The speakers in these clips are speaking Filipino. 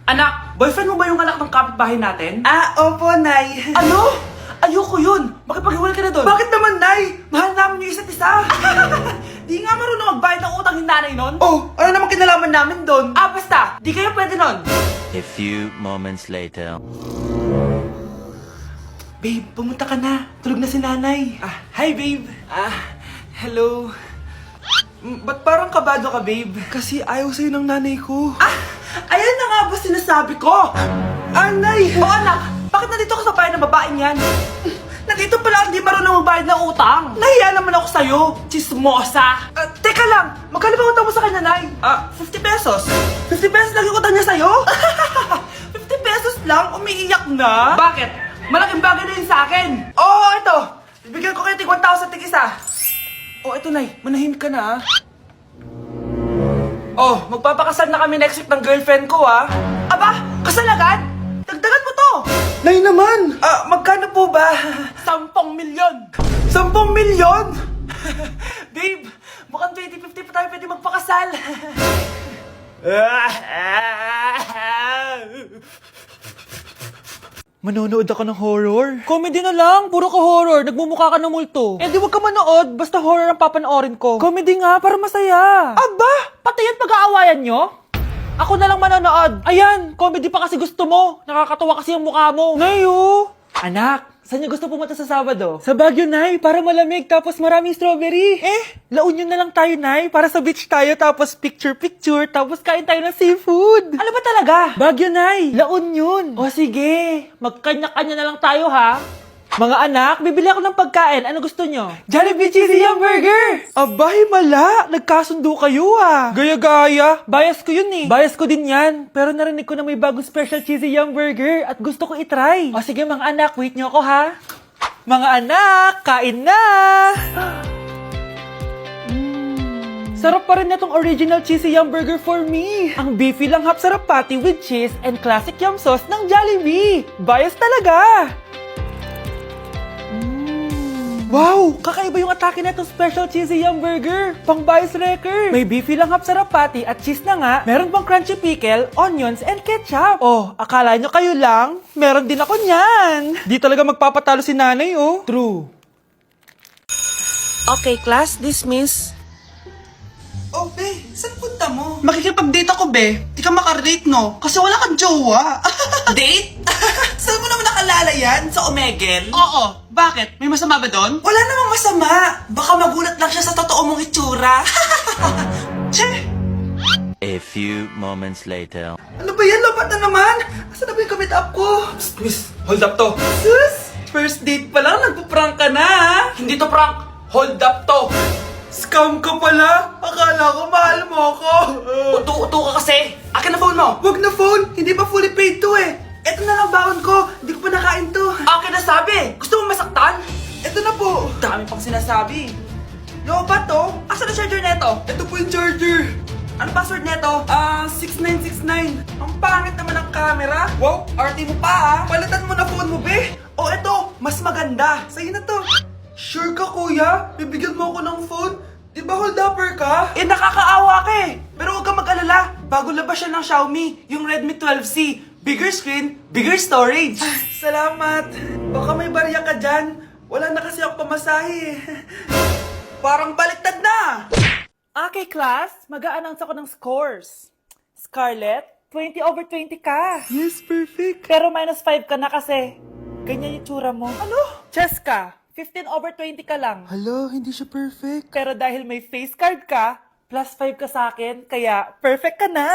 Anak, boyfriend mo ba yung anak ng kapitbahay natin? Opo, Nay. Ano? Ayoko yun. Makipaghiwalay ka na doon. Bakit naman, Nay? Mahal namin yung isa't isa. Di nga marunong magbayad ng utang yung nanay nun? Oh, ano naman kinalaman namin doon? Basta. Di kayo pwede nun. A few moments later. Babe, pumunta ka na. Tulog na si Nanay. Hi, babe. Hello. Ba't parang kabado ka, babe? Kasi ayaw sa'yo ng nanay ko. Ayan na nga ba sinasabi ko? Nay! O anak, bakit nandito ka sa bahay ng babaeng yan? Nandito pala hindi marunong magbayad ng utang. Nahiya naman ako sa'yo, chismosa. Teka lang, magkano ba utang mo sa kanya, Nay? 50 pesos. 50 pesos lang yung utang niya sa'yo? 50 pesos lang? Umiiyak na? Bakit? Malaking bagay na yun sa akin. Ito. Bibigyan ko kayo tig 1,000 tig isa. Ito, Nay. Manahimik ka na, magpapakasal na kami next week ng girlfriend ko, Aba, kasal agad? Dagdagan mo to. Nay naman! Magkano po ba? 10 milyon. 10 milyon? Babe, mukhang 2050 pa tayo pwede magpakasal. Manonood ako ng horror. Comedy na lang, puro ka horror, nagmumukha ka ng multo. Di wag ka manood, basta horror ang papanoorin ko. Comedy nga, para masaya. Aba, pati yan pag-aawayan nyo? Ako na lang manonood. Ayan, comedy pa kasi gusto mo. Nakakatawa kasi yung mukha mo. Nayo! Anak, saan niyo gusto pumunta sa Sabado? Sa Baguio, Nay, para malamig tapos maraming strawberry. La Union na lang tayo, Nay, para sa beach tayo tapos picture-picture tapos kain tayo ng seafood. Ano ba talaga? Baguio, Nay, La Union. O sige, magkanya-kanya na lang tayo, ha? Mga anak, bibili ako ng pagkain. Ano gusto nyo? Jollibee Cheesy Yum Burger! Abay, mala! Nagkasundo kayo, Gaya-gaya. Bias ko yun eh. Bias ko din yan. Pero narinig ko na may bagong special Cheesy Yum Burger at gusto ko itry. O sige mga anak, wait nyo ako ha. Mga anak, kain na! Sarap pa rin na tong original Cheesy Yum Burger for me. Ang beefy lang hap sarap patty with cheese and classic yum sauce ng Jollibee. Bias talaga! Wow! Kakaiba yung atake na itong special cheesy yum burger. Pang bias wrecker. May beefy lang hap sarap patty at cheese na nga. Meron pang crunchy pickle, onions, and ketchup. Akala nyo kayo lang? Meron din ako niyan. Di talaga magpapatalo si nanay, True. Okay, class, dismiss. Be, saan punta mo? Makikipag-date ako, be. Di ka makarelate, no? Kasi wala kang jowa. Date? Saan mo naman nakalala yan? Sa Omegle? Oo. Bakit? May masama ba doon? Wala namang masama. Baka magulat lang siya sa totoo mong itsura. Che! A few moments later. Ano ba yan? Lobat na naman! Asan na ba yung kamit up ko? Miss, hold up to. Sus! First date pa lang, nagpo-prank ka na! Hindi to prank. Hold up to. Scam ka pala! Akala ko mahal mo ako! Uto-uto ka kasi. Akin na phone mo. Wag na phone! Hindi pa fully paid to eh! Eto na lang baon ko! Hindi ko pa nakain to! Akin na sabi. Gusto mo masaktan? Eto na po! Dami pang sinasabi. Lobat to? Asan ang charger neto? Eto po yung charger! Ano password neto? 6969! Ang pangit naman ng camera. Wow, RT mo pa Palitan mo na phone mo, be! Eto, mas maganda. Sa'yo na to! Sure ka, kuya? Bibigyan mo ako ng phone? Di ba hold upper ka? Nakakaawa ka eh. Pero huwag kang mag-alala. Bago labas siya ng Xiaomi, yung Redmi 12C. Bigger screen, bigger storage. Salamat! Baka may barya ka dyan. Wala na kasi ako pamasahe eh. Parang baliktad na. Okay, class. Mag-a-announce ako ng scores. Scarlett, 20/20 ka. Yes, perfect! Pero -5 ka na kasi. Ganyan yung tsura mo. Ano? Cheska, 15/20 ka lang. Hala, hindi siya perfect. Pero dahil may face card ka, +5 ka sa akin, kaya perfect ka na.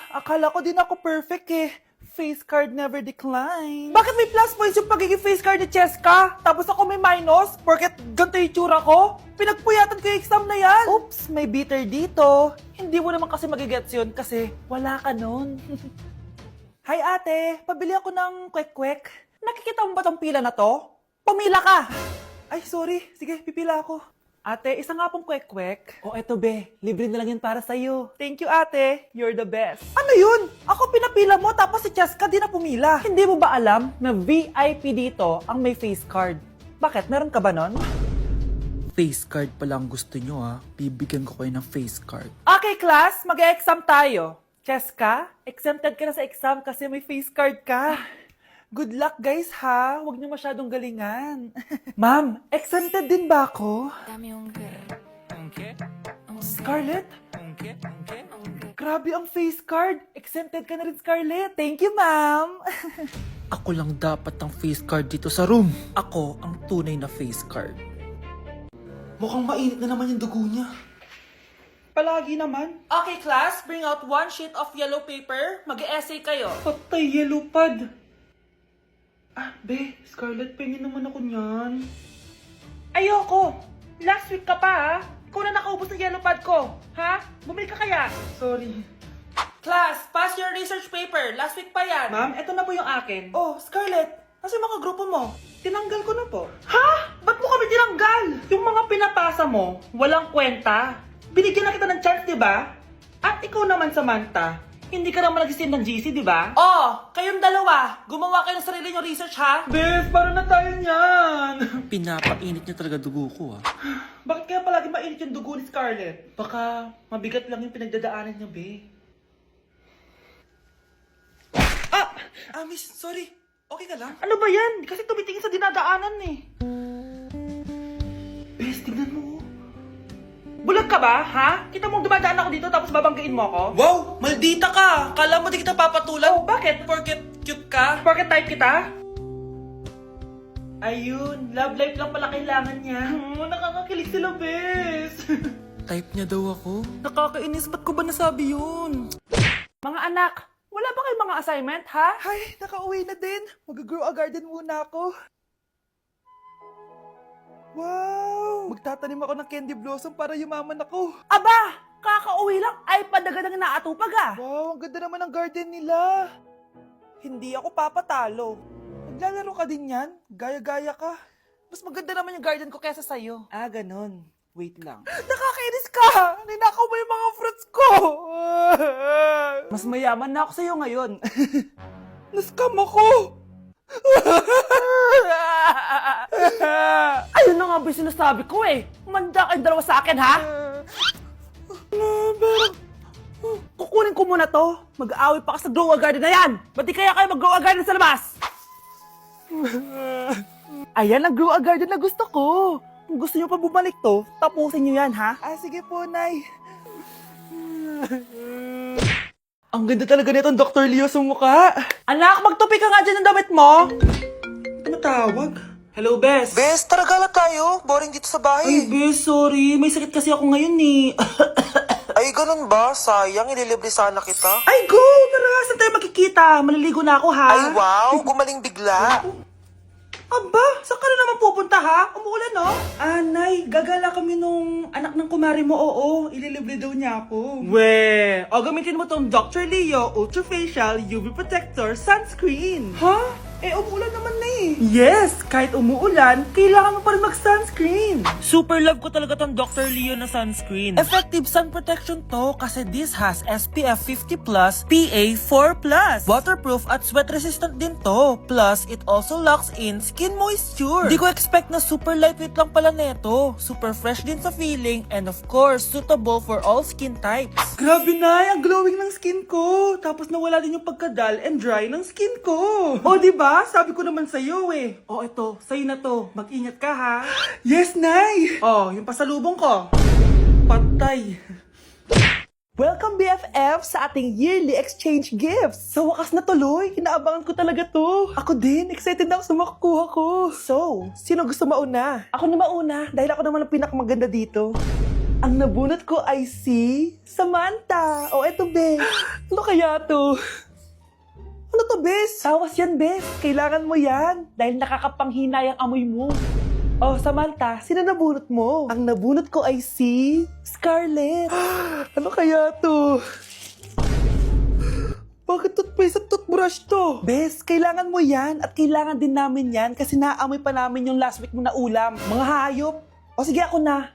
Akala ko din ako perfect eh. Face card never decline. Bakit may plus points yung pagiging face card ni Cheska? Tapos ako may minus? Porket ganito yung tsura ko? Pinagpuyatan ko yung exam na yan. Oops, may bitter dito. Hindi mo naman kasi magigets yun kasi wala ka nun. Hi ate, pabili ako ng kwek-kwek. Nakikita mo ba tong pila na to? Pumila ka! Ay, sorry. Sige, pipila ako. Ate, isa nga pong kwek-kwek. Eto be, libre na lang yan para sa'yo. Thank you ate, you're the best. Ano yun? Ako pinapila mo tapos si Cheska di na pumila. Hindi mo ba alam na VIP dito ang may face card? Bakit? Meron ka ba nun? Face card pala ang gusto nyo Bibigyan ko kayo ng face card. Okay class, mag-exam tayo. Cheska, exempted ka na sa exam kasi may face card ka. Good luck guys ha, huwag niyo masyadong galingan. Ma'am, exempted din ba ako? Scarlett? Grabe ang face card. Exempted ka na rin, Scarlett. Thank you, ma'am. Ako lang dapat ang face card dito sa room. Ako ang tunay na face card. Mukhang mainit na naman yung dugo niya. Palagi naman. Okay, class. Bring out one sheet of yellow paper. Mag-essay kayo. Patay, yellow pad. Be, Scarlett, pengin naman ako niyan. Ayoko. Last week ka pa, ha? Ikaw na nakaubos ng yellow pad ko. Ha? Bumili ka kaya? Sorry. Class, pass your research paper. Last week pa yan. Ma'am, eto na po yung akin. Oh, Scarlett. Nasa yung mga grupo mo? Tinanggal ko na po. Ha? Ba't mo kami tinanggal? Yung mga pinapasa mo, walang kwenta. Binigyan na kita ng chance, di ba? At ikaw naman, Samantha, hindi ka naman nag-send ng GC, di ba? Oh, kayong dalawa, gumawa kayo ng sarili nyo research, ha? Bes, paano na tayo niyan? Pinapainit niya talaga dugo ko, Bakit kaya palagi mainit yung dugo ni Scarlett? Baka mabigat lang yung pinagdadaanan niya, be. Miss, sorry. Okay ka lang? Ano ba yan? Kasi tumitingin sa dinadaanan, eh. Bes, tignan mo. Bulag ka ba, ha? Kita mong dumadaan ako dito tapos babanggain mo ako? Wow, maldita ka. Kala mo di kita papatulan? Oh, bakit? Porket cute ka? Porket type kita? Ayun, love life lang pala kailangan niya. Nakakakilig sila, bes. Type niya daw ako? Nakakainis, ba't ko ba nasabi yun? Mga anak, wala ba kayong mga assignment, ha? Ay, nakauwi na din. Mag-grow a garden muna ako. Wow! Magtatanim ako ng candy blossom para yumaman ako. Aba! Kakauwi lang ay padagadang naatupag ah! Wow, ang ganda naman ng garden nila. Hindi ako papatalo. Maglalaro ka din yan? Gaya-gaya ka. Mas maganda naman yung garden ko kesa sa'yo. Ganon. Wait lang. Nakakainis ka! Ninakaw mo yung mga fruits ko! Mas mayaman na ako sa'yo ngayon. Nascam ako! Ayun na nga ba yung sinasabi ko eh! Manda kayong dalawa sa akin, ha? Kukunin ko muna to. Mag-aaway pa ka sa grow a garden na yan! Ba't di kaya kayo mag-grow a garden sa labas? Ayan ang grow a garden na gusto ko. Kung gusto nyo pa bumalik to, tapusin nyo yan, ha? Sige po, Nay. Ang ganda talaga nitong Dr. Leo sa mukha. Anak, magtupi ka nga dyan ng damit mo! Tumatawag. Hello, Bes. Bes, tara gala tayo. Boring dito sa Ay, bahay. Bes, sorry. May sakit kasi ako ngayon eh. Ay, ganun ba? Sayang, ililibre sana kita. Ay, go! Tara, saan tayo magkikita? Maliligo na ako, ha? Ay, wow, gumaling bigla. Aba, saan ka na naman pupunta, ha? Umuulan, no? Nay, gagala kami nung anak ng kumari mo, oo. Ililibre daw niya ako. We, gamitin mo tong Dr. Leo Ultra Facial UV Protector Sunscreen. Ha? Umuulan naman na eh. Yes, kahit umuulan, kailangan mo pa rin mag-sunscreen. Super love ko talaga tong Dr. Leo na sunscreen. Effective sun protection to kasi this has SPF 50+, PA 4+. Waterproof at sweat resistant din to. Plus, it also locks in skin moisture. Di ko expect na super lightweight lang pala neto. Super fresh din sa feeling and of course, suitable for all skin types. Grabe na, ang glowing ng skin ko. Tapos nawala din yung pagkadal and dry ng skin ko. O, diba? Sabi ko naman sa'yo eh. Ito, sa'yo na to. Mag-ingat ka ha. Yes, Nay! Yung pasalubong ko. Patay. Welcome BFF sa ating yearly exchange gifts. Sa wakas na tuloy, inaabangan ko talaga to. Ako din, excited na ako sa makukuha ko. So, sino gusto mauna? Ako na mauna dahil ako naman ang pinakamaganda dito. Ang nabunot ko ay si Samantha. Eto, be. Ano kaya to? Ano to, bes? Tawas yan, Bes. Kailangan mo yan dahil nakakapanghinayang amoy mo. Samantha, sino nabunot mo? Ang nabunot ko ay si Scarlett. Ano kaya to? Bakit toothpaste at toothbrush to? Bes, kailangan mo yan at kailangan din namin yan kasi naamoy pa namin yung last week mo na ulam. Mga hayop. Sige ako na.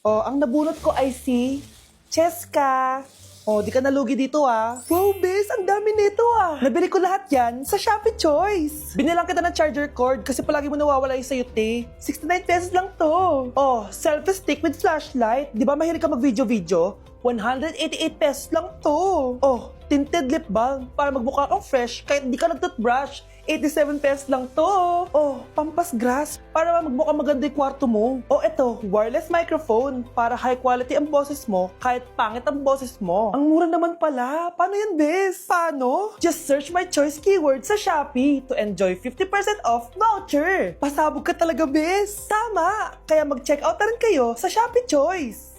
Ang nabunot ko ay si Cheska. Di ka nalugi dito ah. Wow, bes, ang dami nito ah. Nabili ko lahat yan sa Shopee Choice. Binilang kita ng charger cord kasi palagi mo nawawala yung sayo, te. 69 pesos lang to. Selfie stick with flashlight. Di ba mahilig ka mag-video-video? 188 pesos lang to. Oh, tinted lip balm para magmukha kang fresh kahit di ka nag-toothbrush. 87 pesos lang to. Oh, pampas grass para magmukha maganda yung kwarto mo. Oh, eto, wireless microphone para high quality ang boses mo kahit pangit ang boses mo. Ang mura naman pala. Paano yun, bes? Paano? Just search my choice keyword sa Shopee to enjoy 50% off voucher. Pasabog ka talaga, bes. Tama. Kaya mag-check out na rin kayo sa Shopee Choice.